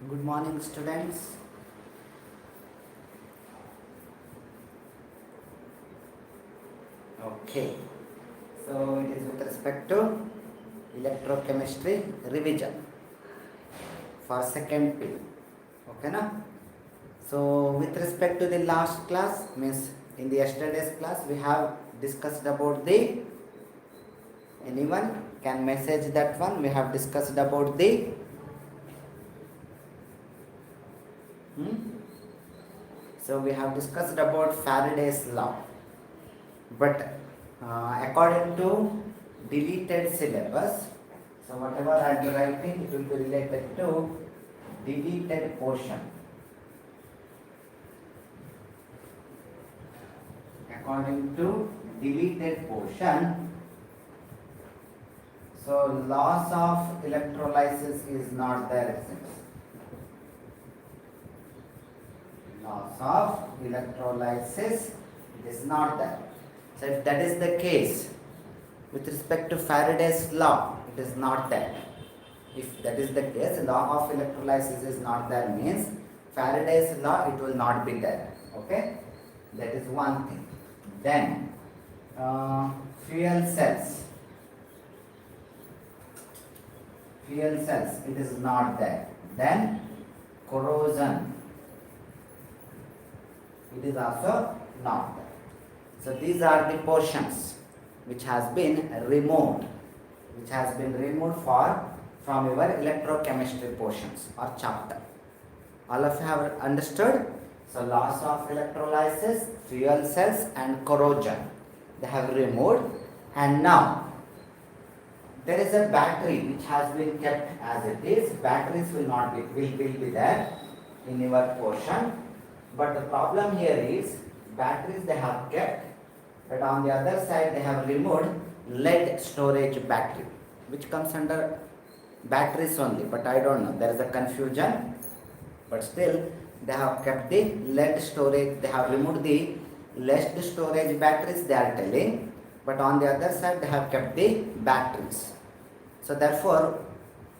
Good morning, students. Okay, so it is with respect to electrochemistry revision for second period. Okay, na? So, with respect to the last class, means in the yesterday's class, we have discussed about the. Anyone can message that one? We have discussed about the. So, we have discussed about Faraday's law. But according to deleted syllabus, so whatever I am writing, it will be related to deleted portion. According to deleted portion, so loss of electrolysis is not there, it seems. Loss of electrolysis is not there. So if that is the case, with respect to Faraday's law, it is not there. If that is the case, law of electrolysis is not there means Faraday's law, it will not be there. Okay, that is one thing. Then fuel cells, it is not there. Then corrosion, it is also not there. So these are the portions which has been removed, from your electrochemistry portions or chapter. All of you have understood? So loss of electrolysis, fuel cells and corrosion, they have removed, and now there is a battery which has been kept as it is. Batteries will be there in your portion, but the problem here is batteries they have kept, but on the other side they have removed lead storage battery, which comes under batteries only, but I don't know, there is a confusion, but still they have kept the lead storage, they have removed the lead storage batteries, they are telling, but on the other side they have kept the batteries. So therefore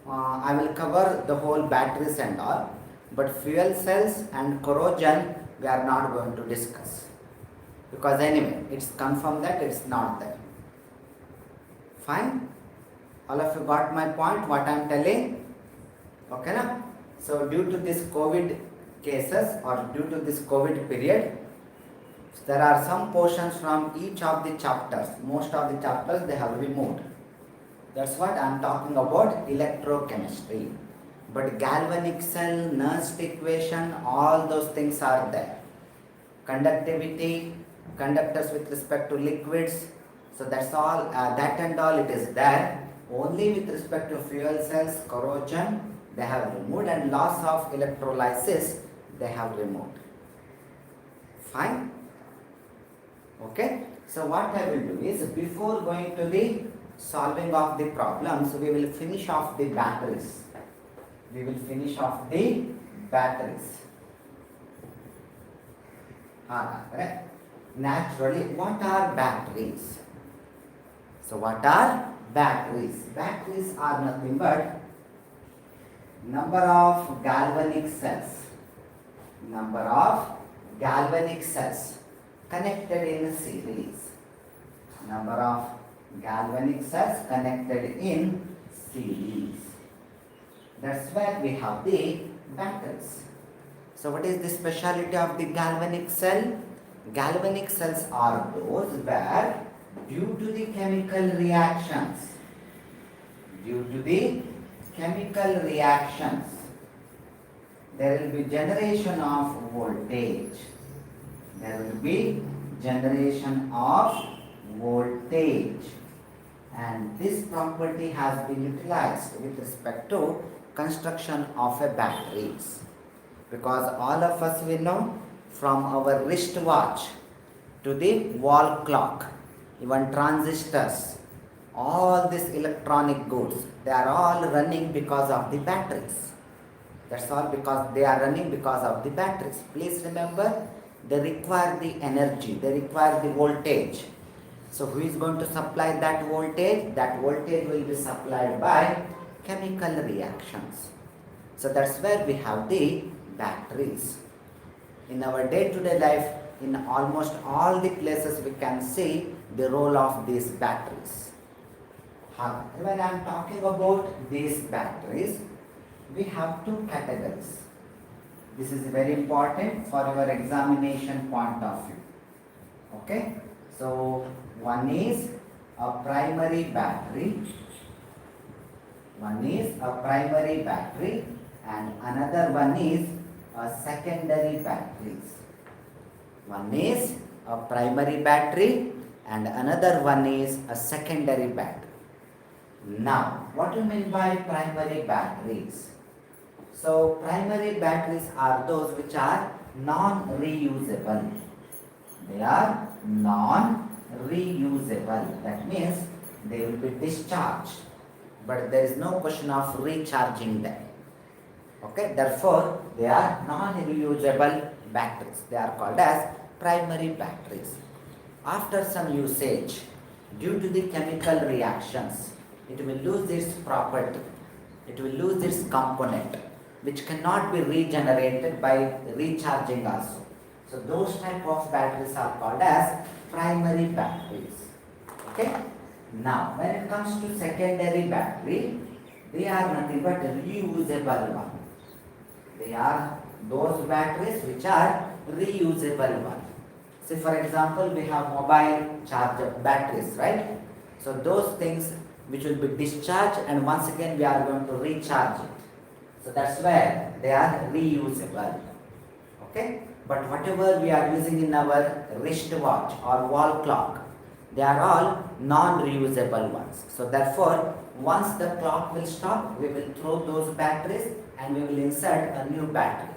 I will cover the whole batteries and all, but fuel cells and corrosion we are not going to discuss, because anyway it's confirmed that it's not there. Fine? All of you got my point, what I am telling? Okay na? So due to this COVID cases or due to this COVID period, there are some portions from each of the chapters. Most of the chapters they have removed. That's what I am talking about, electrochemistry. But galvanic cell, Nernst equation, all those things are there. Conductivity, conductors with respect to liquids, so that's all, that and all it is there. Only with respect to fuel cells, corrosion, they have removed, and loss of electrolysis, they have removed. Fine? Okay? So what I will do is, before going to the solving of the problems, we will finish off the batteries. Correct? Naturally, what are batteries? So what are batteries? Batteries are nothing but number of galvanic cells connected in series. Number of galvanic cells connected in series. That's where we have the batteries. So what is the speciality of the galvanic cell? Galvanic cells are those where due to the chemical reactions, there will be generation of voltage. And this property has been utilized with respect to construction of a batteries. Because all of us we know, from our wristwatch to the wall clock, even transistors, all these electronic goods, they are all running because of the batteries. That's all, because they are running because of the batteries. Please remember, they require the energy, they require the voltage. So who is going to supply that voltage? That voltage will be supplied by chemical reactions. So that's where we have the batteries. In our day-to-day life, in almost all the places we can see the role of these batteries. When I am talking about these batteries, we have two categories. This is very important for your examination point of view. Okay? So, one is a primary battery. One is a primary battery and another one is a secondary batteries. One is a primary battery and another one is a secondary battery. Now, what do you mean by primary batteries? So, primary batteries are those which are non-reusable. They are non-reusable. That means they will be discharged, but there is no question of recharging them. Okay, therefore, they are non-reusable batteries. They are called as primary batteries. After some usage, due to the chemical reactions, it will lose its property. It will lose its component, which cannot be regenerated by recharging also. So those type of batteries are called as primary batteries. Okay. Now, when it comes to secondary battery, they are nothing but reusable one. They are those batteries which are reusable one. Say for example, we have mobile charger batteries, right? So those things which will be discharged and once again we are going to recharge it. So that's where they are reusable. Okay? But whatever we are using in our wristwatch or wall clock, they are all non-reusable ones. So therefore, once the clock will stop, we will throw those batteries and we will insert a new battery.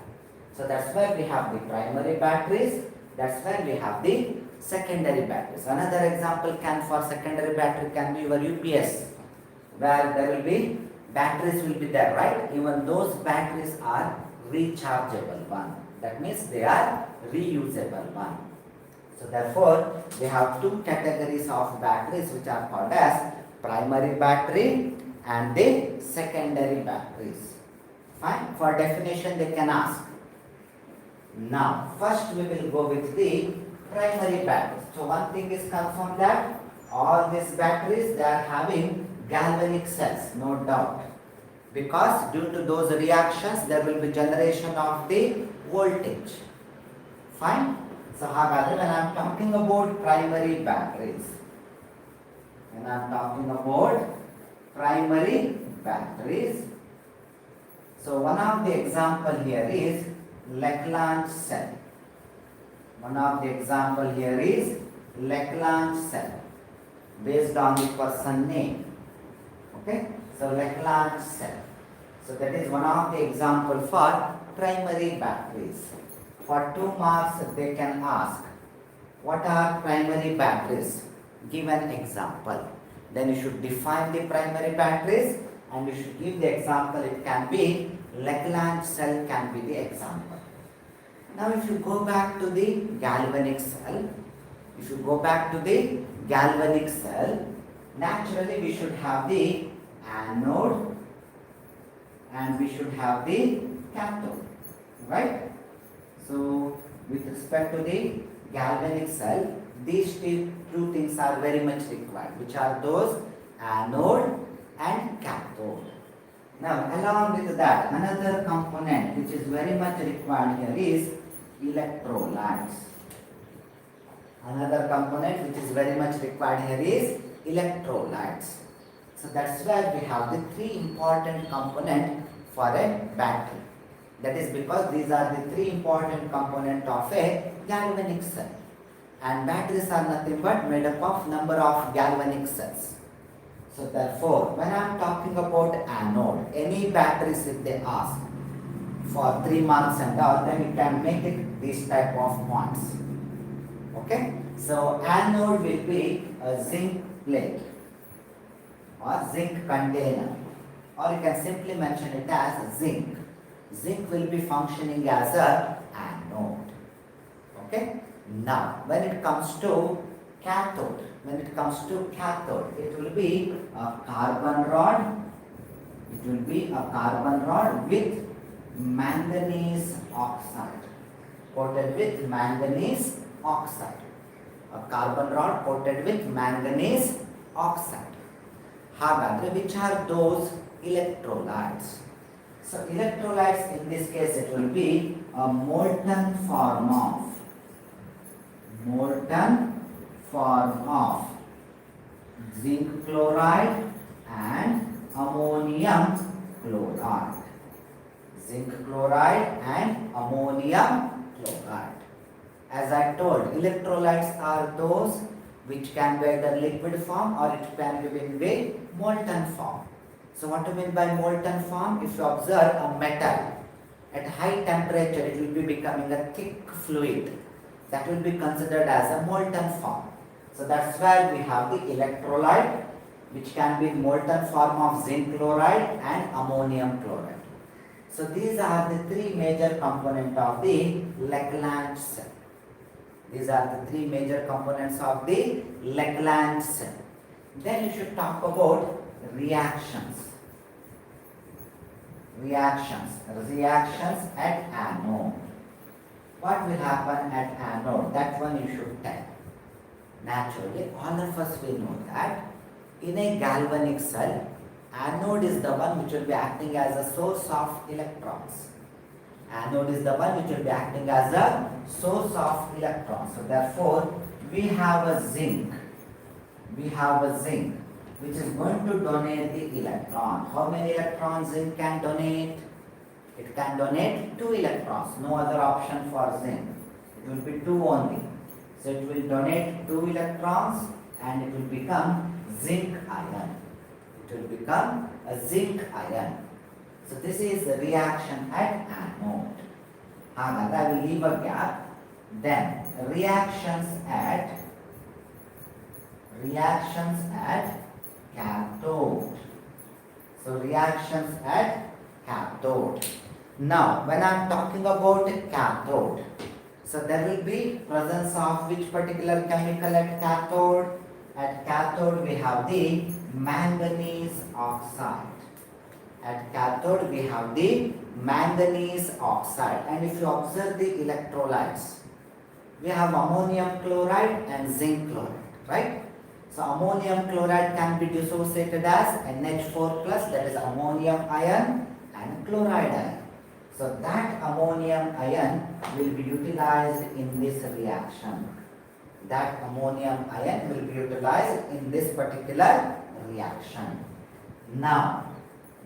So that's where we have the primary batteries, that's where we have the secondary batteries. Another example for secondary battery can be your UPS, where there will be batteries will be there, right? Even those batteries are rechargeable one. That means they are reusable one. So therefore, we have two categories of batteries which are called as primary battery and the secondary batteries. Fine. For definition, they can ask. Now, first we will go with the primary batteries. So one thing is confirmed that all these batteries, they are having galvanic cells, no doubt. Because due to those reactions, there will be generation of the voltage. Fine. So when I am talking about primary batteries, so one of the example here is Leclanche cell. Based on the person name. Okay, so Leclanche cell. So that is one of the example for primary batteries. For 2 marks, they can ask, what are primary batteries? Give an example. Then you should define the primary batteries and you should give the example. It can be Leclanche cell can be the example. Now if you go back to the galvanic cell, naturally we should have the anode and we should have the cathode, right? So with respect to the galvanic cell, these two things are very much required, which are those anode and cathode. Now along with that, another component which is very much required here is electrolytes. So that's where we have the three important components for a battery. That is because these are the three important components of a galvanic cell. And batteries are nothing but made up of number of galvanic cells. So therefore, when I am talking about anode, any batteries if they ask for 3 marks and all, then you can make it these type of points. Okay? So anode will be a zinc plate or zinc container, or you can simply mention it as zinc. Zinc will be functioning as a anode. Okay? Now, when it comes to cathode, it will be a carbon rod It will be a carbon rod with manganese oxide. Coated with manganese oxide. A carbon rod coated with manganese oxide. Hagadre, which are those electrolytes? So electrolytes, in this case it will be a molten form of zinc chloride and ammonium chloride. Zinc chloride and ammonium chloride. As I told, electrolytes are those which can be either liquid form or it can be in the molten form. So what do you mean by molten form? If you observe a metal at high temperature, it will be becoming a thick fluid. That will be considered as a molten form. So that's where we have the electrolyte, which can be molten form of zinc chloride and ammonium chloride. So these are the three major components of the Lagrange cell. These are the three major components of the Lagrange cell. Then you should talk about reactions. Reactions at anode. What will happen at anode? That one you should tell. Naturally, all of us will know that in a galvanic cell, anode is the one which will be acting as a source of electrons. Anode is the one which will be acting as a source of electrons. So therefore, we have a zinc. Which is going to donate the electron. How many electrons zinc can donate? It can donate 2 electrons. No other option for zinc. It will be 2 only. So it will donate 2 electrons and it will become zinc ion. It will become a zinc ion. So this is the reaction at anode. I will leave a gap. Then reactions at cathode. So reactions at cathode. Now when I am talking about cathode, so there will be presence of which particular chemical at cathode? At cathode we have the manganese oxide. At cathode we have the manganese oxide. And if you observe the electrolytes, we have ammonium chloride and zinc chloride, right? So ammonium chloride can be dissociated as NH4+, that is ammonium ion, and chloride ion. So that ammonium ion will be utilized in this reaction. That ammonium ion will be utilized in this particular reaction. Now,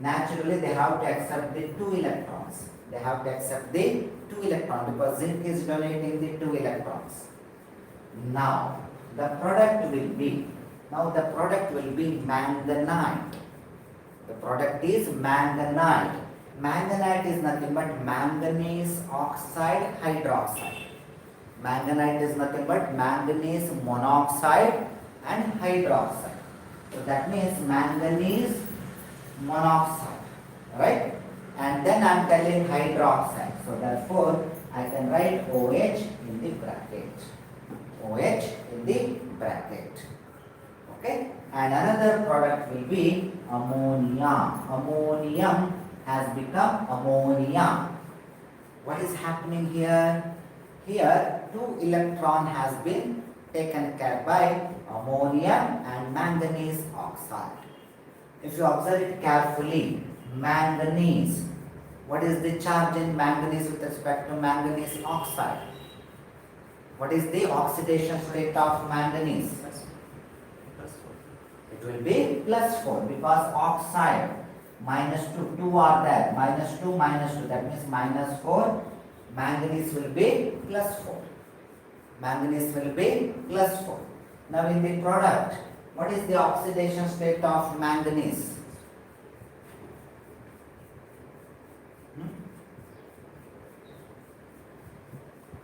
naturally they have to accept the 2 electrons. They have to accept the 2 electrons because zinc is donating the 2 electrons. Now, the product will be manganite. The product is manganite. Manganite is nothing but manganese oxide hydroxide. Manganite is nothing but manganese monoxide and hydroxide. So that means manganese monoxide, right? And then I am telling hydroxide. So therefore, I can write OH in the bracket. OH in the bracket. Okay? And another product will be ammonia. Ammonium has become ammonia. What is happening here? Here, 2 electron has been taken care by ammonium and manganese oxide. If you observe it carefully, manganese, what is the charge in manganese with respect to manganese oxide? What is the oxidation state of manganese? It will be +4 because oxide -2, 2 are there, -2, -2, that means -4. Manganese will be +4. Manganese will be +4. Now in the product, what is the oxidation state of manganese?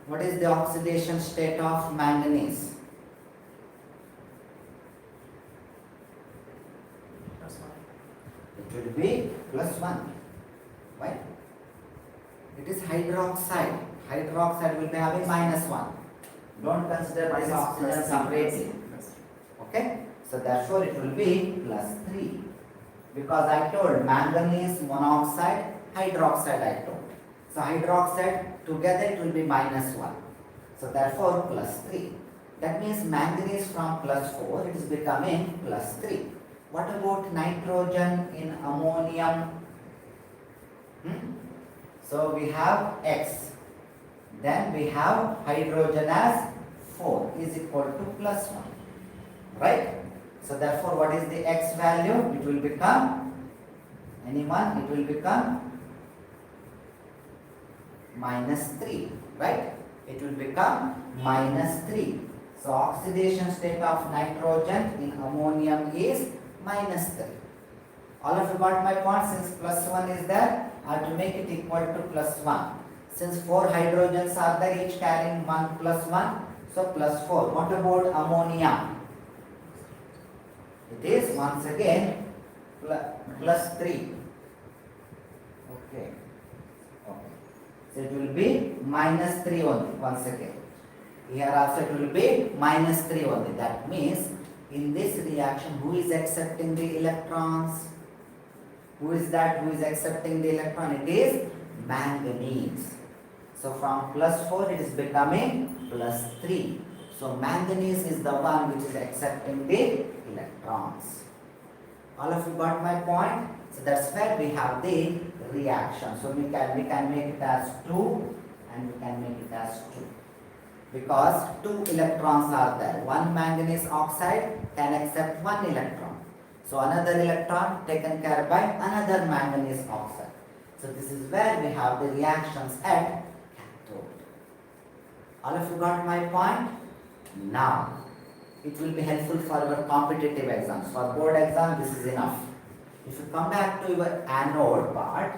What is the oxidation state of manganese? It will be +1. Why? It is hydroxide. Hydroxide will be having -1. Don't consider this oxygen separately. Okay? So therefore it will be +3. Because I told manganese monoxide, hydroxide I told. So hydroxide together it will be -1. So therefore +3. That means manganese from +4 it is becoming +3. What about nitrogen in ammonium? So we have X. Then we have hydrogen as 4 is equal to +1. Right? So therefore what is the X value? It will become, anyone? It will become -3. Right? It will become -3. So oxidation state of nitrogen in ammonium is -3. All of you got my point? Since +1 is there, I have to make it equal to +1. Since 4 hydrogens are there, each carrying 1 + 1, so +4. What about ammonia? It is once again +3. Okay. So it will be -3 only once again. Here also it will be -3 only. That means in this reaction, who is accepting the electrons? Who is that who is accepting the electron? It is manganese. So from +4 it is becoming +3. So manganese is the one which is accepting the electrons. All of you got my point? So that's where we have the reaction. So we can make it as 2 and we can make it as 2. Because 2 electrons are there. One manganese oxide can accept 1 electron. So another electron taken care by another manganese oxide. So this is where we have the reactions at cathode. All of you got my point? Now, it will be helpful for your competitive exams. For board exam, this is enough. If you come back to your anode part,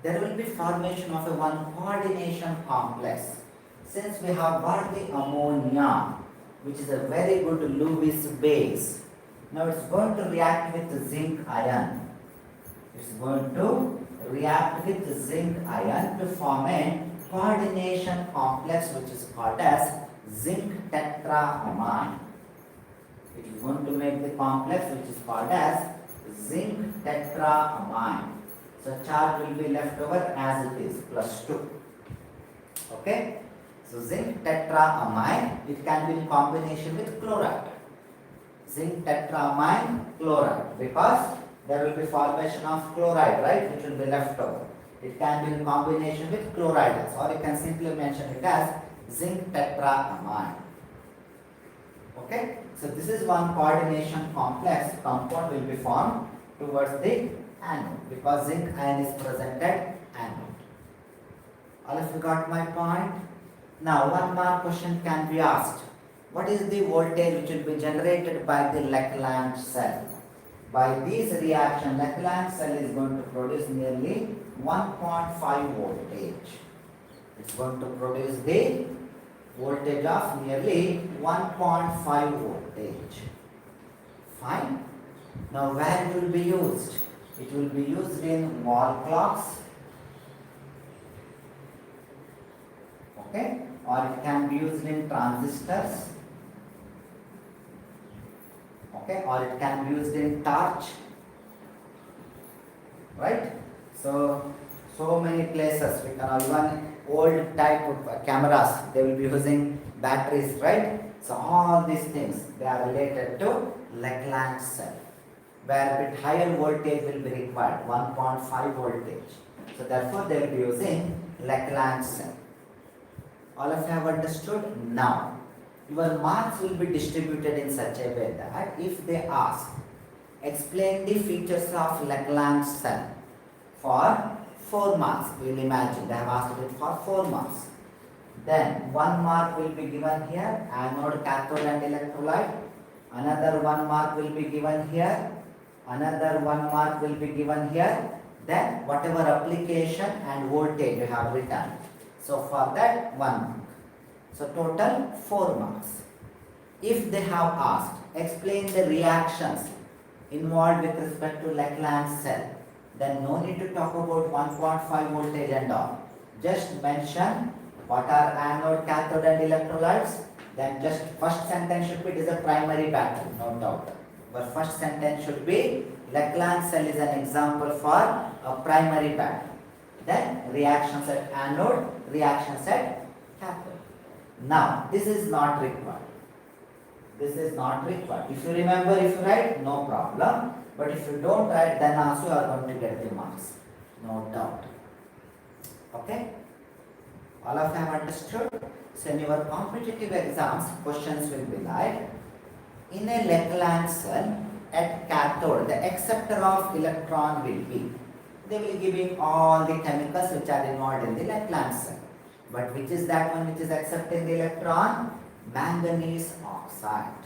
there will be formation of a one coordination complex. Since we have got the ammonia, which is a very good Lewis base, now it's going to react with the zinc ion. It's going to react with the zinc ion to form a coordination complex which is called as zinc tetraamine. It is going to make the complex which is called as zinc tetraamine. So charge will be left over as it is, +2. Okay? So zinc tetraamine, it can be in combination with chloride. Zinc tetraamine chloride, because there will be formation of chloride, right, which will be left over. It can be in combination with chloride, or you can simply mention it as zinc tetraamine. Okay, so this is one coordination complex compound will be formed towards the anode, because zinc ion is present at anode. All of you got my point? Now one more question can be asked. What is the voltage which will be generated by the Leclanche cell? By this reaction, Leclanche cell is going to produce nearly 1.5 voltage. It's going to produce the voltage of nearly 1.5 voltage. Fine. Now where it will be used? It will be used in wall clocks. Okay. Or it can be used in transistors. Okay, or it can be used in torch, right? So many places we can even old type of cameras, they will be using batteries, right? So all these things, they are related to Leclanche cell, where a bit higher voltage will be required, 1.5 voltage. So therefore they will be using Leclanche cell. All of you have understood? Now your marks will be distributed in such a way that if they ask, explain the features of Leclanche cell for 4 marks, we will imagine they have asked it for 4 marks. Then 1 mark will be given here, anode, cathode and electrolyte. Another 1 mark will be given here. Another 1 mark will be given here. Then whatever application and voltage you have written. So for that 1 mark. So total 4 marks. If they have asked, explain the reactions involved with respect to Leclanche cell, then no need to talk about 1.5 voltage and all. Just mention what are anode, cathode and electrolytes. Then just first sentence should be, it is a primary battery, no doubt. But first sentence should be Leclanche cell is an example for a primary battery. Then reactions at anode, reactions at cathode. Now this is not required. This is not required. If you remember, if you write, no problem. But if you don't write, then also you are going to get the marks. No doubt. Okay? All of you have understood? So in your competitive exams, questions will be like, in a Leclanche cell at cathode, the acceptor of electron will be. They will give you all the chemicals which are involved in the Leclanche cell. But which is that one which is accepting the electron? Manganese oxide.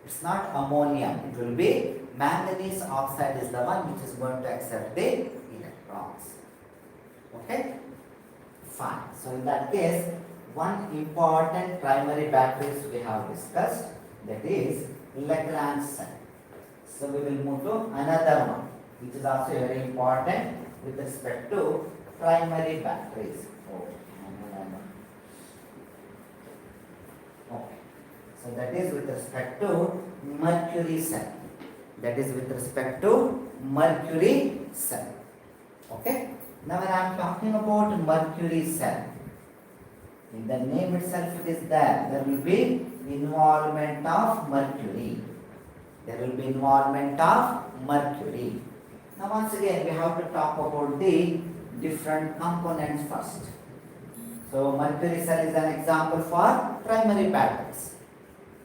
It's not ammonium. It will be manganese oxide is the one which is going to accept the electrons. Okay? Fine. So in that case, one important primary batteries we have discussed, that is Leclanche cell. So we will move to another one which is also very important with respect to primary batteries. Okay. So that is with respect to mercury cell. That is with respect to mercury cell. Okay. Now when I am talking about mercury cell, in the name itself it is there will be involvement of mercury. There will be involvement of mercury. Now once again we have to talk about the different components first. So mercury cell is an example for primary batteries.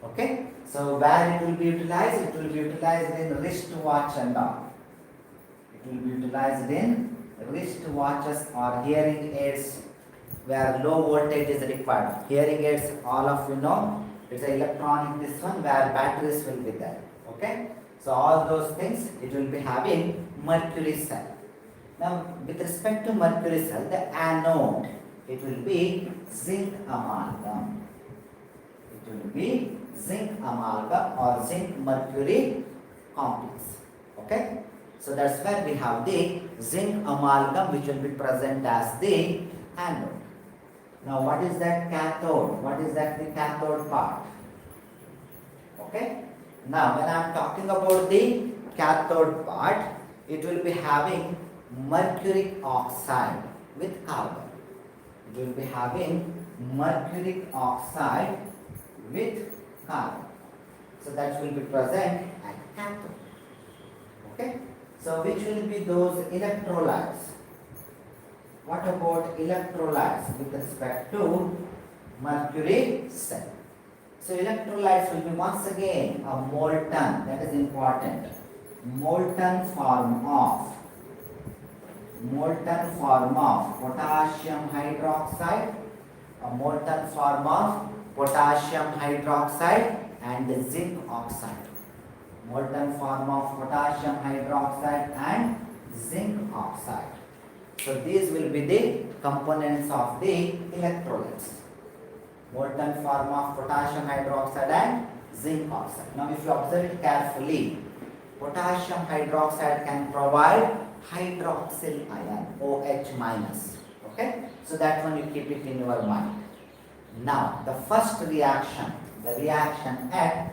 Okay. So where it will be utilized? It will be utilized in wristwatch and all. It will be utilized in wristwatches or hearing aids where low voltage is required. Hearing aids, all of you know, it's an electronic this one where batteries will be there. Okay. So all those things it will be having mercury cell. Now with respect to mercury cell, the anode, it will be zinc amalgam. It will be zinc amalgam or zinc mercury complex. Okay. So that's where we have the zinc amalgam which will be present as the anode. Now what is that cathode? What is that the cathode part? Okay. Now when I am talking about the cathode part, it will be having mercuric oxide with carbon. It will be having mercuric oxide with carbon. So that will be present at cathode. Okay. So which will be those electrolytes? What about electrolytes with respect to mercury cell? So electrolytes will be once again a molten, that is important, molten form of potassium hydroxide, a molten form of potassium hydroxide and zinc oxide. Molten form of potassium hydroxide and zinc oxide. So these will be the components of the electrolytes. Molten form of potassium hydroxide and zinc oxide. Now if you observe it carefully, potassium hydroxide can provide hydroxyl ion, OH minus. Okay? So that one you keep it in your mind. Now the first reaction, the reaction at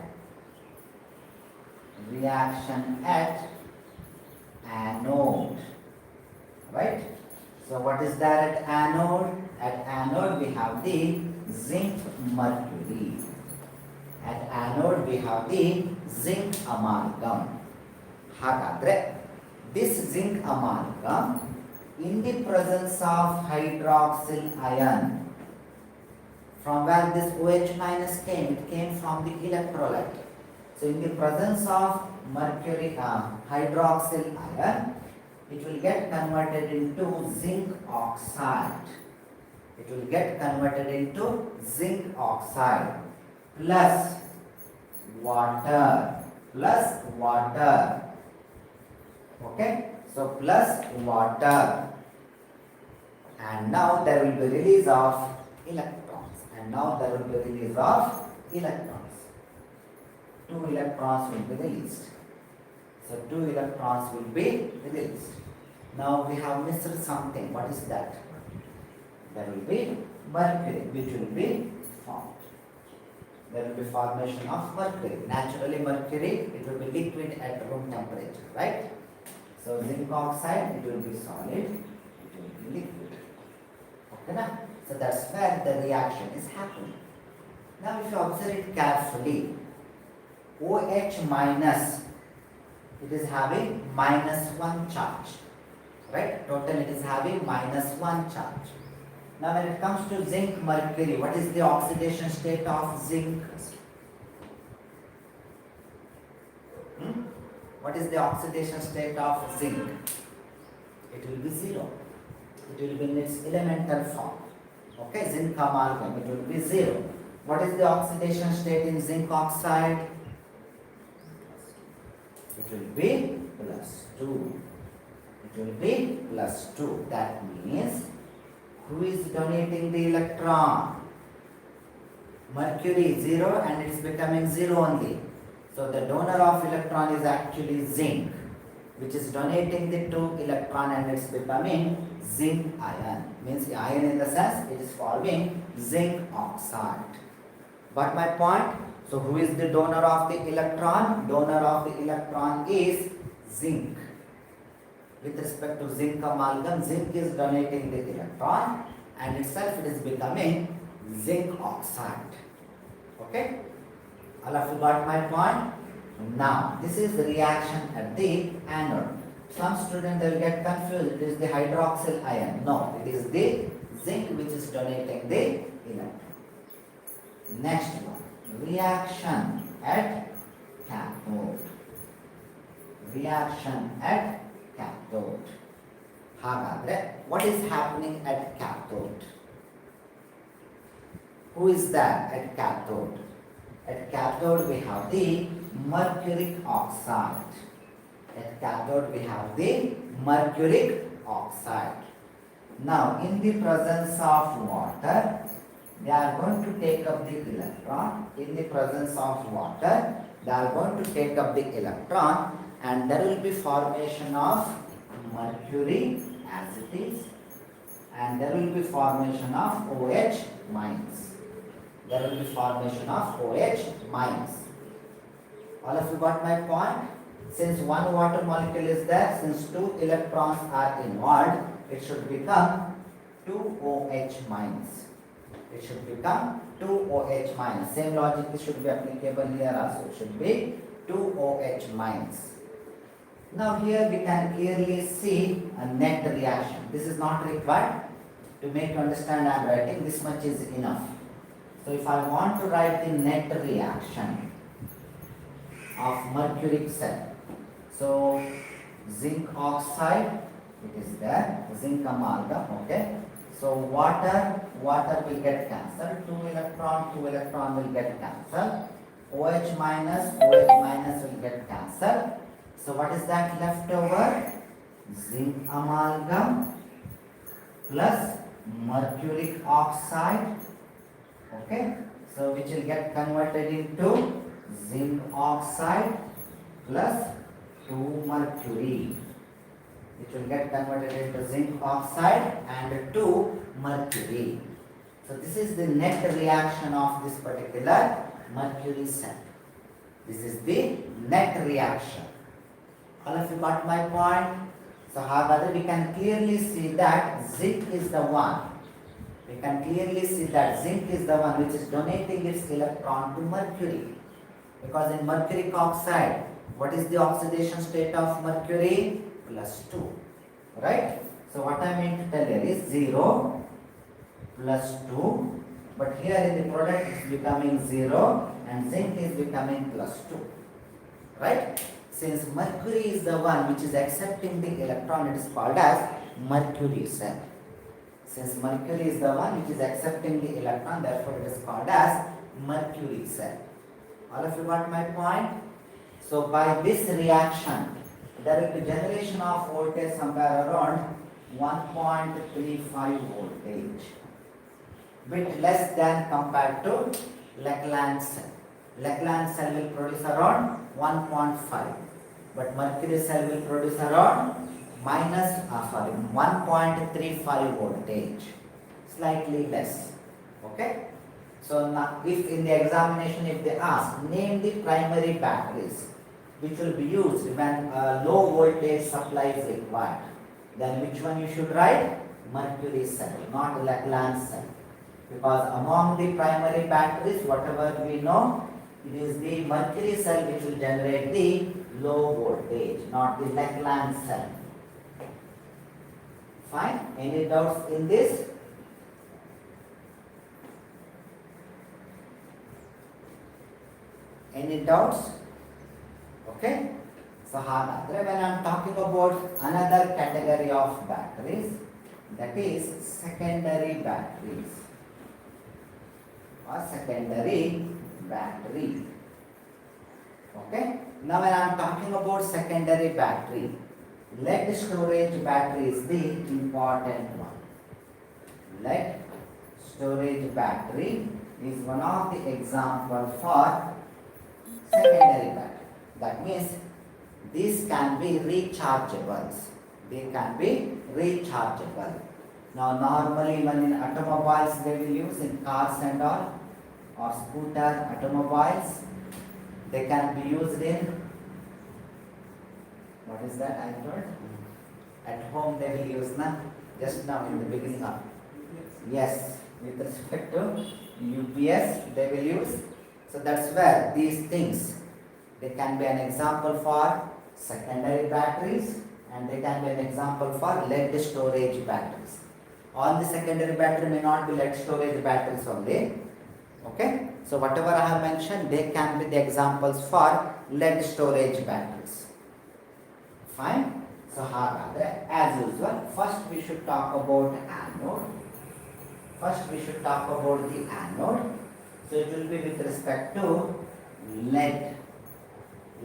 anode. Right? So what is there at anode? At anode we have the zinc mercury. At anode we have the zinc amalgam. Hagadre, this zinc amalgam in the presence of hydroxyl ion, from where this OH minus came, it came from the electrolyte. So in the presence of mercury hydroxyl ion, it will get converted into zinc oxide. It will get converted into zinc oxide plus water. Okay, so plus water, and now there will be release of electrons. Two electrons will be released. So two electrons will be released. Now we have missed something. What is that? There will be mercury which will be formed. There will be formation of mercury. Naturally mercury, it will be liquid at room temperature, right? So zinc oxide, it will be solid, it will be liquid. Okay, na? So that's where the reaction is happening. Now if you observe it carefully, OH minus, it is having -1 charge, right? Total it is having -1 charge. Now when it comes to zinc mercury, what is the oxidation state of zinc? What is the oxidation state of zinc? It will be 0. It will be in its elemental form. Okay, zinc amalgam, it will be 0. What is the oxidation state in zinc oxide? It will be +2. It will be +2. That means, who is donating the electron? Mercury 0 and it is becoming 0 only. So the donor of electron is actually zinc, which is donating the 2 electron and it's becoming zinc ion. Means the ion in the sense it is forming zinc oxide. But my point, so who is the donor of the electron? Donor of the electron is zinc. With respect to zinc amalgam, zinc is donating the electron and itself it is becoming zinc oxide. Okay? All of you got my point? Now, this is the reaction at the anode. Some students will get confused. It is the hydroxyl ion. No, it is the zinc which is donating the electron. Next one, reaction at cathode. Reaction at cathode. Hagadre, what is happening at cathode? Who is that at cathode? At cathode we have the mercuric oxide. At cathode we have the mercuric oxide. Now in the presence of water, they are going to take up the electron. In the presence of water, they are going to take up the electron and there will be formation of mercury as it is and there will be formation of OH minus. There will be formation of OH minus. All of you got my point? Since one water molecule is there, since 2 electrons are involved, it should become 2 OH minus. It should become 2 OH minus. Same logic should be applicable here also. It should be 2 OH minus. Now here we can clearly see a net reaction. This is not required. To make you understand I am writing, this much is enough. So if I want to write the net reaction of mercuric cell, so zinc oxide, it is there, zinc amalgam, okay. So water will get cancelled, 2 electron will get cancelled, OH minus will get cancelled. So what is that left over? Zinc amalgam plus mercuric oxide, okay. So which will get converted into zinc oxide plus 2 mercury. It will get converted into zinc oxide and 2 mercury. So this is the net reaction of this particular mercury cell. This is the net reaction. All of you got my point? So however we can clearly see that zinc is the one. We can clearly see that zinc is the one which is donating its electron to mercury. Because in mercuric oxide, what is the oxidation state of mercury? +2. Right? So what I mean to tell here is 0 +2. But here in the product it is becoming 0 and zinc is becoming +2. Right? Since mercury is the one which is accepting the electron, it is called as mercury cell. Since mercury is the one which is accepting the electron, therefore it is called as mercury cell. All of you got my point? So by this reaction, there will be generation of voltage somewhere around 1.35 voltage. Bit less than compared to Leclanche cell. Leclanche cell will produce around 1.5. But mercury cell will produce around 1.35 voltage, slightly less. Okay. So now, if in the examination if they ask, name the primary batteries which will be used when a low voltage supply is required, then which one you should write? Mercury cell, not Lachlan cell. Because among the primary batteries, whatever we know, it is the mercury cell which will generate the low voltage, not the Lachlan cell. Fine? Any doubts in this? Any doubts? Okay? So, when I am talking about another category of batteries, that is secondary batteries or secondary battery. Okay? Now, when I am talking about secondary battery, lead storage battery is the important one. Lead storage battery is one of the examples for secondary battery. That means these can be rechargeables. They can be rechargeable. Now normally even in automobiles they will use, in cars and all, or scooter, automobiles, they can be used in, what is that I told? At home they will use just now in the beginning of, yes, with respect to UPS they will use. So that's where these things, they can be an example for secondary batteries and they can be an example for lead storage batteries. All the secondary battery may not be lead storage batteries only. Okay? So whatever I have mentioned, they can be the examples for lead storage batteries. Fine? So as usual, first we should talk about anode. First we should talk about the anode. So it will be with respect to lead.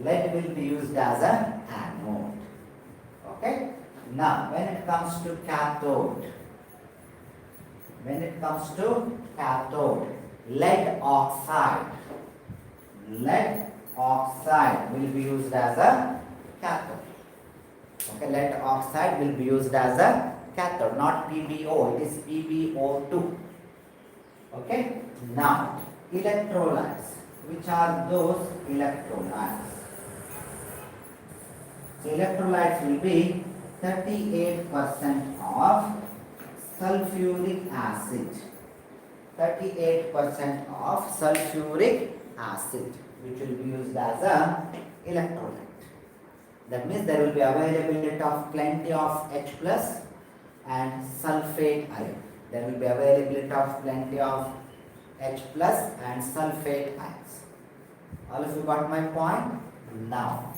Lead will be used as an anode. Okay? Now, when it comes to cathode, lead oxide will be used as a cathode. Okay, lead oxide will be used as a cathode, not PbO, it is PbO2. Okay? Now, electrolytes. Which are those electrolytes? So electrolytes will be 38% of sulfuric acid. 38% of sulfuric acid, which will be used as a electrolyte. That means there will be availability of plenty of H plus and sulfate ion. There will be availability of plenty of H plus and sulfate ions. All of you got my point? Now,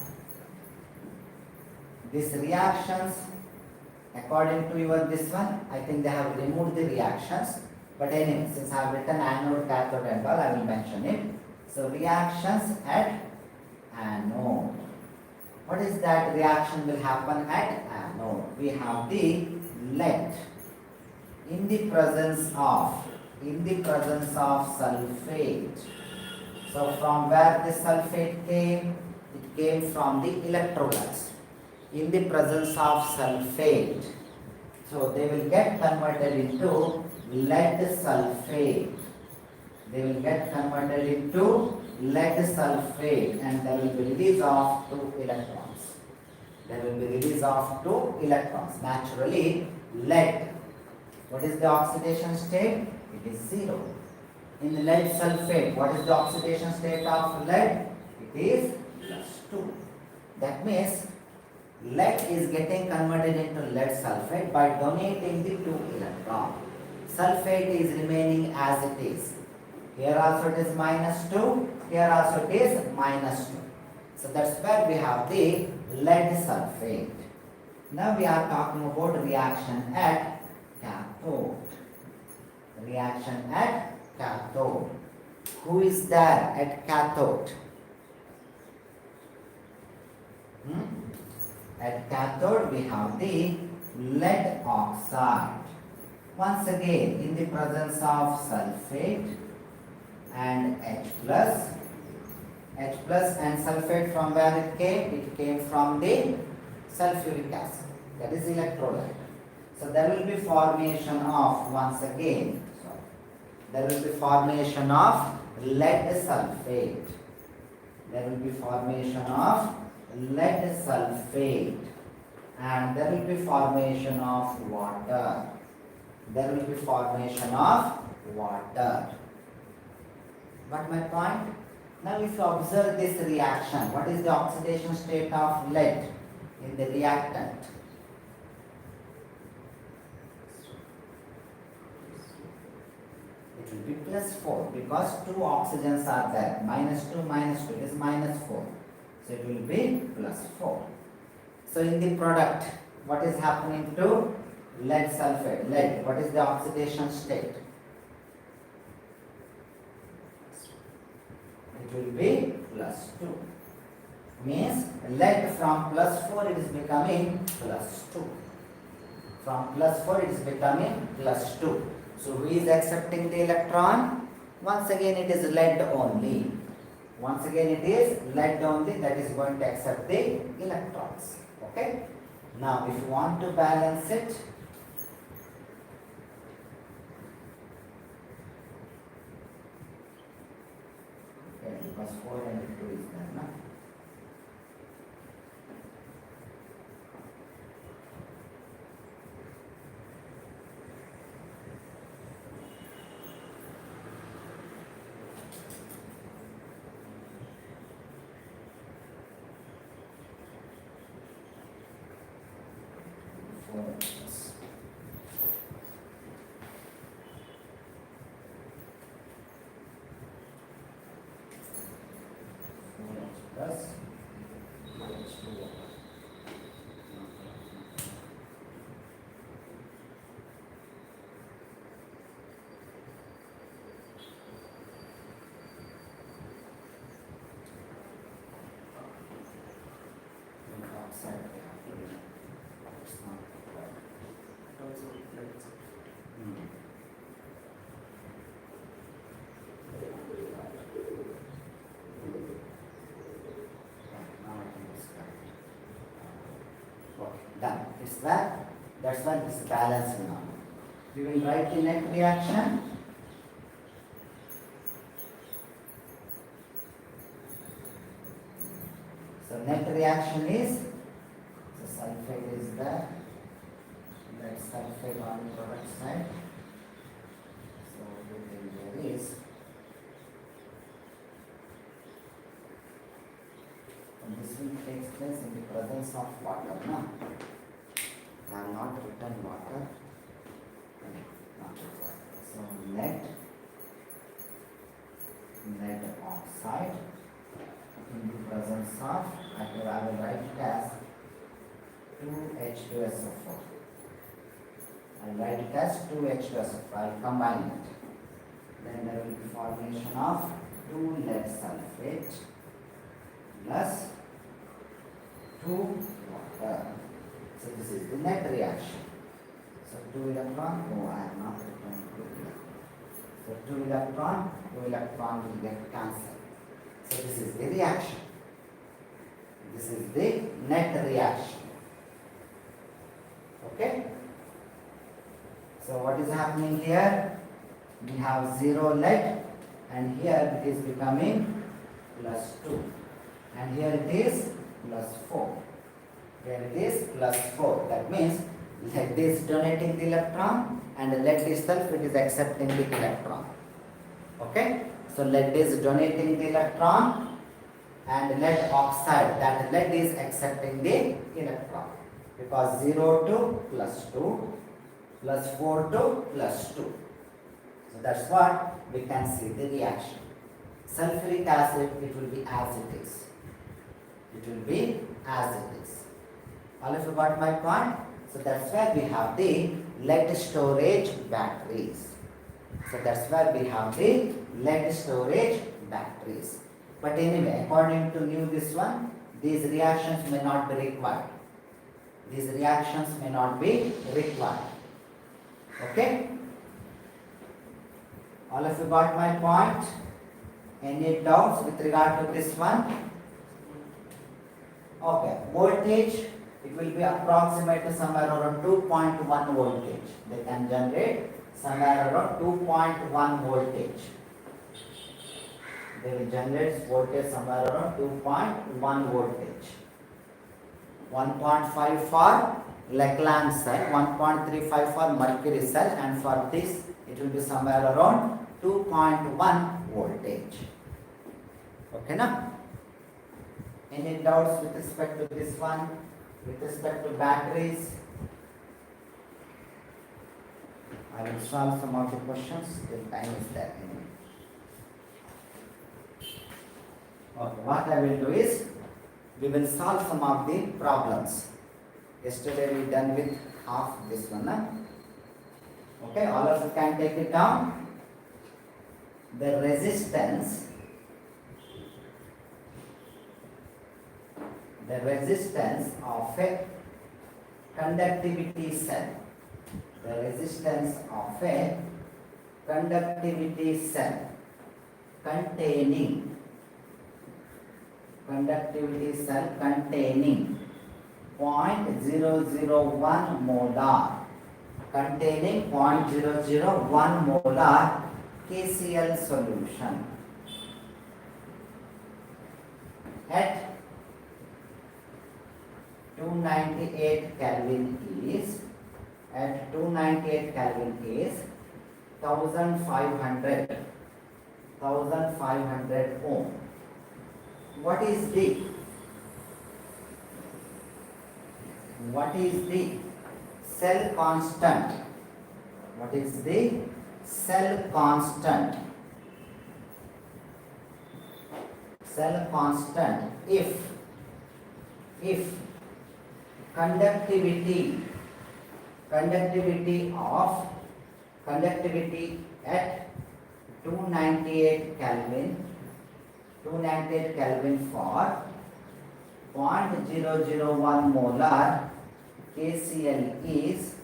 these reactions, according to your this one, I think they have removed the reactions. But anyway, since I have written anode, cathode and all, I will mention it. So reactions at anode. What is that reaction will happen at anode? We have the lead in the presence of sulfate. So from where the sulfate came? It came from the electrolytes. In the presence of sulfate, so they will get converted into lead sulfate. They will get converted into lead sulfate and there will be release of 2 electrons. There will be release of 2 electrons. Naturally, lead, what is the oxidation state? It is 0. In the lead sulfate, what is the oxidation state of lead? It is +2. That means lead is getting converted into lead sulfate by donating the 2 electrons. Sulfate is remaining as it is. Here also it is -2, here also it is -2. So that's where we have the lead sulfate. Now we are talking about reaction at cathode. Reaction at cathode. Who is there at cathode? At cathode we have the lead oxide. Once again in the presence of sulfate and H plus and sulfate, from where it came? It came from the sulfuric acid, that is electrolyte. So there will be formation of, once again, there will be formation of lead sulfate. There will be formation of lead sulfate, and there will be formation of water. There will be formation of water. Got my point? Now if you observe this reaction, what is the oxidation state of lead in the reactant? It will be +4 because 2 oxygens are there. -2 is -4. So it will be +4. So in the product, what is happening to lead sulfate? Lead, what is the oxidation state? It will be +2. Means lead from +4 it is becoming +2. From +4 it is becoming +2. So who is accepting the electron? Once again it is lead only. Once again it is lead only that is going to accept the electrons. Okay? Now if you want to balance it, okay, because 4 and 2 is there, no? Plus -2. Done. It's that. That's why this is balanced now. We will write the net reaction. So net reaction is, so sulfate is there. That sulfate on the product side. So there is. And this will take place in the presence of water. No? I have not written water. Not water. So lead oxide in the presence of, I will write it as 2H2SO4. I will write it as 2H2SO4. I will combine it. Then there will be formation of 2 lead sulfate plus 2 water. So this is the net reaction. So 2 electron, oh I have not written 2 electron. So 2 electron will get cancelled. So this is the reaction. This is the net reaction. Okay? So what is happening here? We have 0 lead and here it is becoming +2. And here it is +4. Here it is +4. That means lead is donating the electron and lead itself it is accepting the electron. Okay? So lead is donating the electron and lead oxide, that lead is accepting the electron. Because 0 to +2, +4 to +2. So that's what we can see the reaction. Sulfuric acid, it will be as it is. It will be as it is. All of you got my point? So that's where we have the lead storage batteries. So that's where we have the lead storage batteries. But anyway, according to you this one, these reactions may not be required. These reactions may not be required. Okay? All of you got my point? Any doubts with regard to this one? Okay, voltage it will be approximately somewhere around 2.1 voltage. They can generate somewhere around 2.1 voltage. They will generate voltage somewhere around 2.1 voltage. 1.5 for Lecland cell, 1.35 for Mercury cell, and for this it will be somewhere around 2.1 voltage. Okay, now? Any doubts with respect to this one? With respect to batteries? I will solve some of the questions if time is there. Okay, what I will do is, we will solve some of the problems. Yesterday we done with half this one. Okay, all of you can take it down. The resistance of a conductivity cell. The resistance of a conductivity cell containing 0.001 molar, KCl solution at 298 Kelvin is 1500 ohm. What is the cell constant? What is the cell constant? Cell constant if conductivity at 298 Kelvin for 0.001 molar KCl is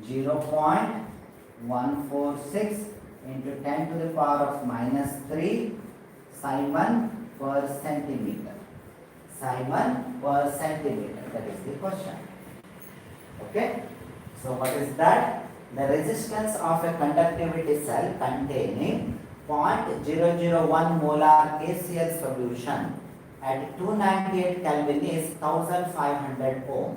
0.146 into 10 to the power of minus 3 Simon per centimeter. That is the question. Okay. So what is that? The resistance of a conductivity cell containing 0.001 molar KCl solution at 298 Kelvin is 1500 ohm.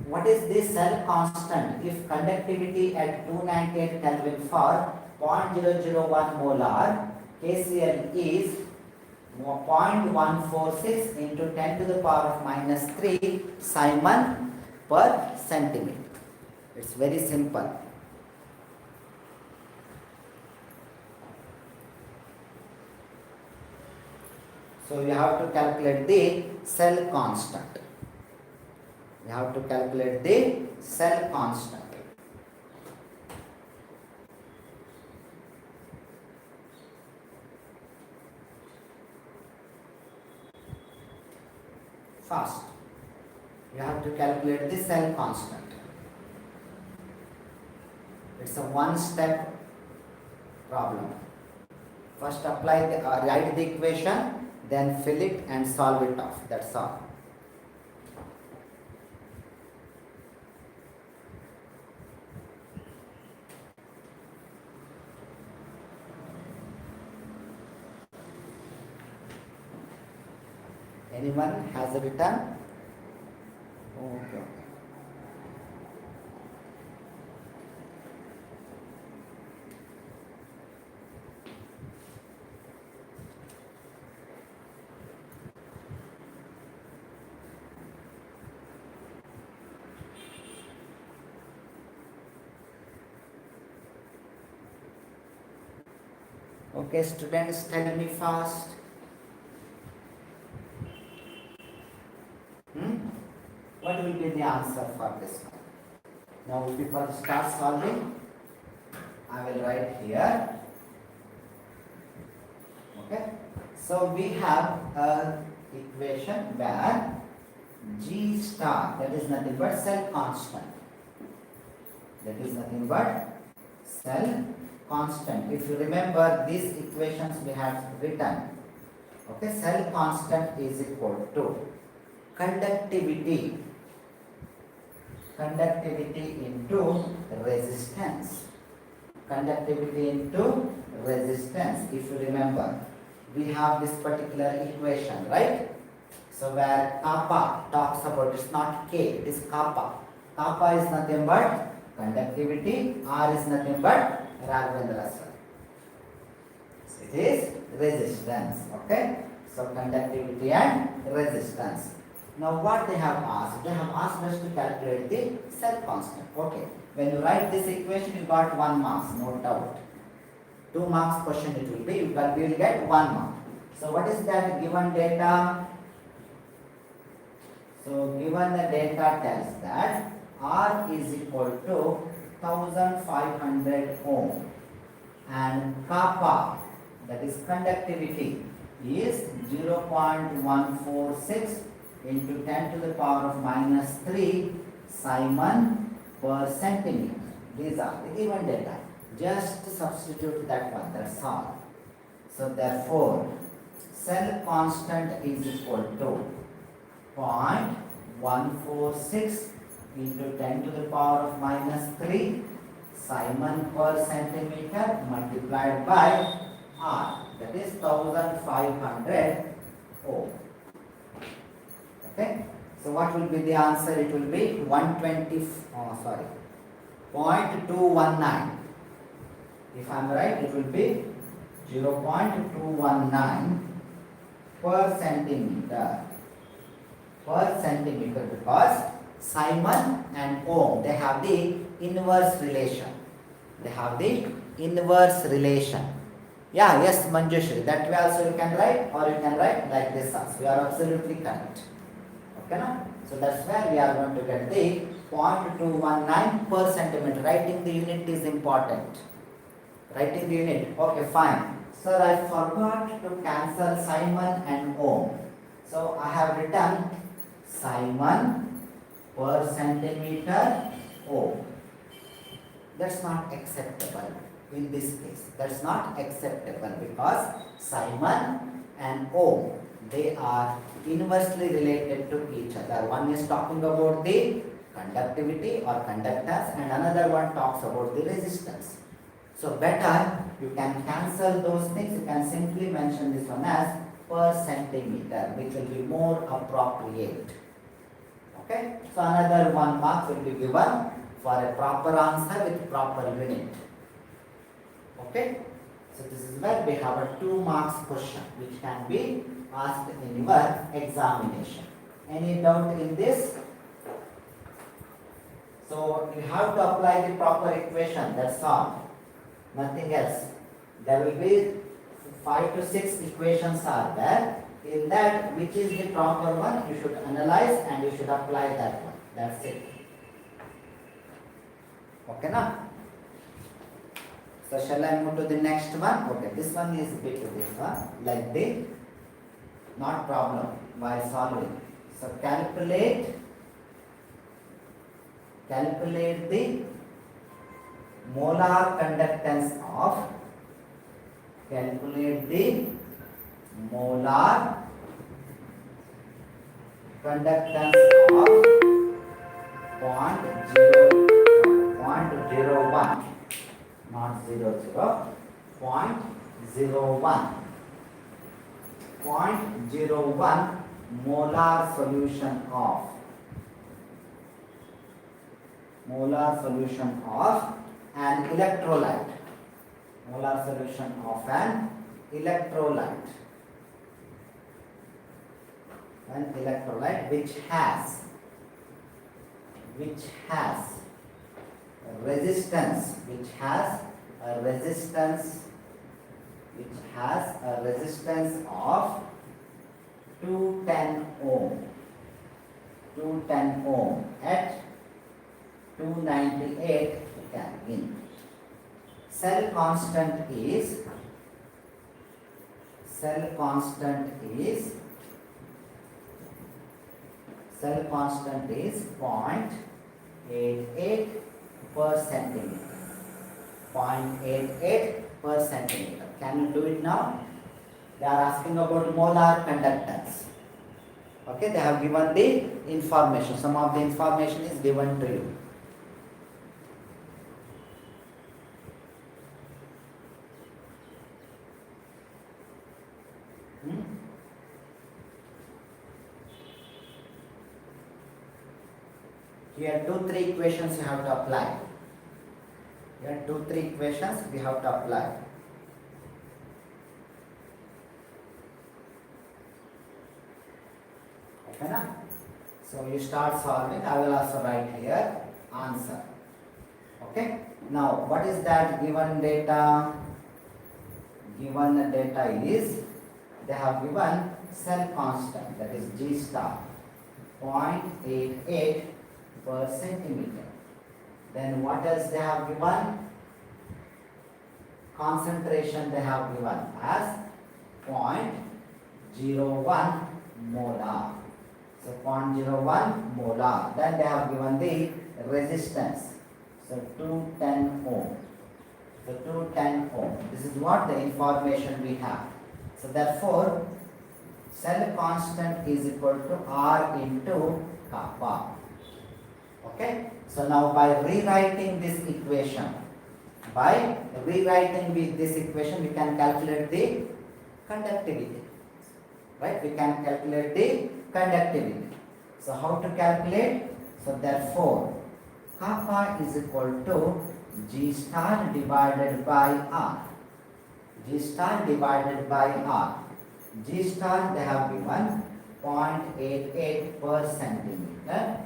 What is this cell constant if conductivity at 298 Kelvin for 0.001 molar KCl is 0.146 into 10 to the power of minus 3 Simon per centimeter. It's very simple. So you have to calculate the cell constant. First, you have to calculate the cell constant. It's a one-step problem. First write the equation, then fill it and solve it off. That's all. Anyone has a written? Okay. Okay, students, tell me fast. What will be the answer for this one? Now, before we start solving, I will write here. Okay. So we have an equation where G star, that is nothing but cell constant. If you remember these equations we have written. Okay, cell constant is equal to conductivity conductivity into resistance. Conductivity into resistance. If you remember, we have this particular equation, right? So where kappa talks about, it's not K, it is kappa. Kappa is nothing but conductivity, R is nothing but Raghavendra sir. It is resistance, okay? So conductivity and resistance. Now what they have asked? They have asked us to calculate the cell constant, okay? When you write this equation, you got 1 marks, no doubt. 2 marks question it will be, you will get 1 mark. So what is that given data? So given the data tells that R is equal to 1500 ohm and kappa, that is conductivity, is 0.146 into 10 to the power of minus 3 Simon per centimeter. These are the given data. Just substitute that one, that's all. So therefore, cell constant is equal to 0.146 into 10 to the power of minus 3 Simon per centimeter multiplied by R, that is 1500 ohm. Okay, so what will be the answer? It will be 0.219. If I am right, it will be 0.219 per centimeter because Simon and ohm, they have the inverse relation. Yeah, yes, Manjushri, that way also you can write, or you can write like this also. You are absolutely correct. Okay, na? So that's where we are going to get the 0.219 per centimeter. Writing the unit is important. Writing the unit. Okay, fine. Sir, I forgot to cancel Simon and ohm. So I have written Simon per centimeter ohm. That's not acceptable in this case. That's not acceptable because Simon and ohm, they are inversely related to each other. One is talking about the conductivity or conductance and another one talks about the resistance. So better you can cancel those things. You can simply mention this one as per centimeter, which will be more appropriate. Okay, so another 1 mark will be given for a proper answer with proper unit. Okay, so this is where we have a 2 marks question which can be asked in your examination. Any doubt in this? So you have to apply the proper equation, that's all, nothing else. There will be 5 to 6 equations are there. In that, which is the proper one, you should analyze and you should apply that one. That's it. Okay, na? So shall I move to the next one? Okay, this one is bit this one, like this. Not problem while solving. So calculate the molar conductance of point 0.01, not 00, 0.01 molar solution of an electrolyte. Molar solution of an electrolyte. An electrolyte which has resistance of 210 ohm at 298 Kelvin. Cell constant is 0.88 per centimeter. 0.88 per centimeter. Can you do it now? They are asking about molar conductance. Okay, they have given the information. Some of the information is given to you. Here 2-3 equations you have to apply. Here 2-3 equations we have to apply. Okay, na? So you start solving. I will also write here answer. Okay. Now what is that given data? Given data is they have given cell constant, that is G star 0.88 per centimeter. Then what else they have given? Concentration they have given as 0.01 molar. So 0.01 molar. Then they have given the resistance. So 210 ohm. So 210 ohm. This is what the information we have. So therefore, cell constant is equal to R into kappa. Okay. So now by rewriting this equation, we can calculate the conductivity. Right? We can calculate the conductivity. So how to calculate? So therefore, kappa is equal to G star divided by R. G star divided by R. G star they have given 0.88 per centimeter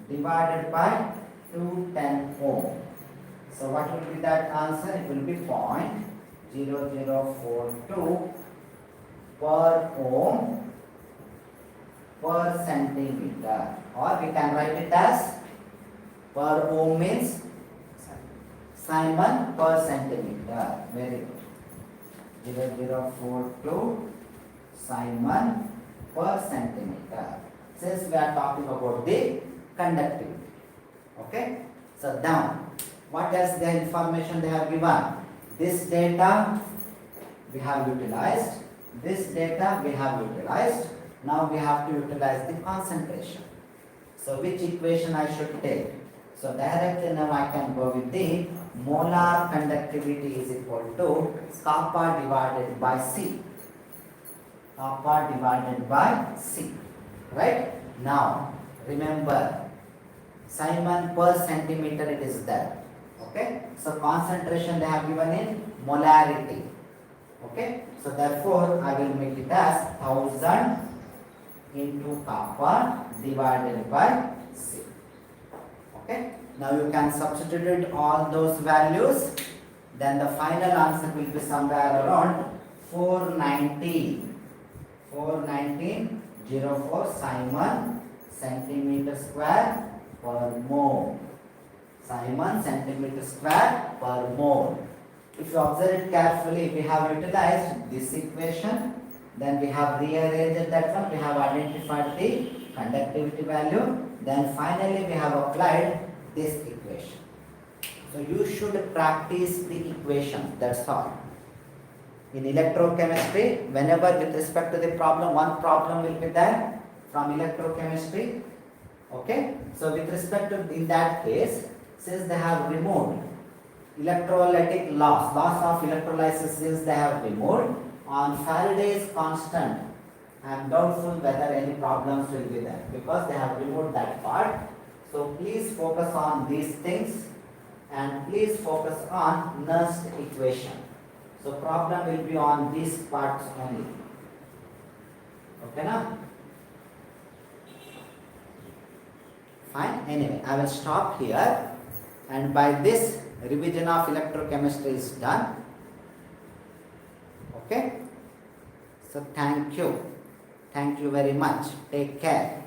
divided by 210 ohm. So what will be that answer? It will be 0.0042 per ohm per centimeter, or we can write it as per ohm means Simon per centimeter. Very good. 0.0042 Simon per centimeter. Since we are talking about the conductivity. Okay. So now, what else the information they have given? This data we have utilized. This data we have utilized. Now we have to utilize the concentration. So which equation I should take? So directly now I can go with the molar conductivity is equal to kappa divided by C. Kappa divided by C. Right? Now remember, Simon per centimeter it is there. Okay? So concentration they have given in molarity. Okay? So therefore I will make it as 1000 into kappa divided by C. Okay? Now you can substitute all those values. Then the final answer will be somewhere around 419.04 Simon centimeter square per mole. Simon centimeter square per mole. If you observe it carefully, we have utilized this equation, then we have rearranged that one, we have identified the conductivity value, then finally we have applied this equation. So you should practice the equation, that's all. In electrochemistry, whenever with respect to the problem, one problem will be there from electrochemistry. Okay, so with respect to, in that case, since they have removed electrolytic loss of electrolysis, since they have removed on Faraday's constant, I am doubtful whether any problems will be there because they have removed that part. So please focus on these things and please focus on Nernst equation. So problem will be on these parts only. Okay now? Fine. Anyway, I will stop here, and by this revision of electrochemistry is done. Okay. So thank you. Thank you very much. Take care.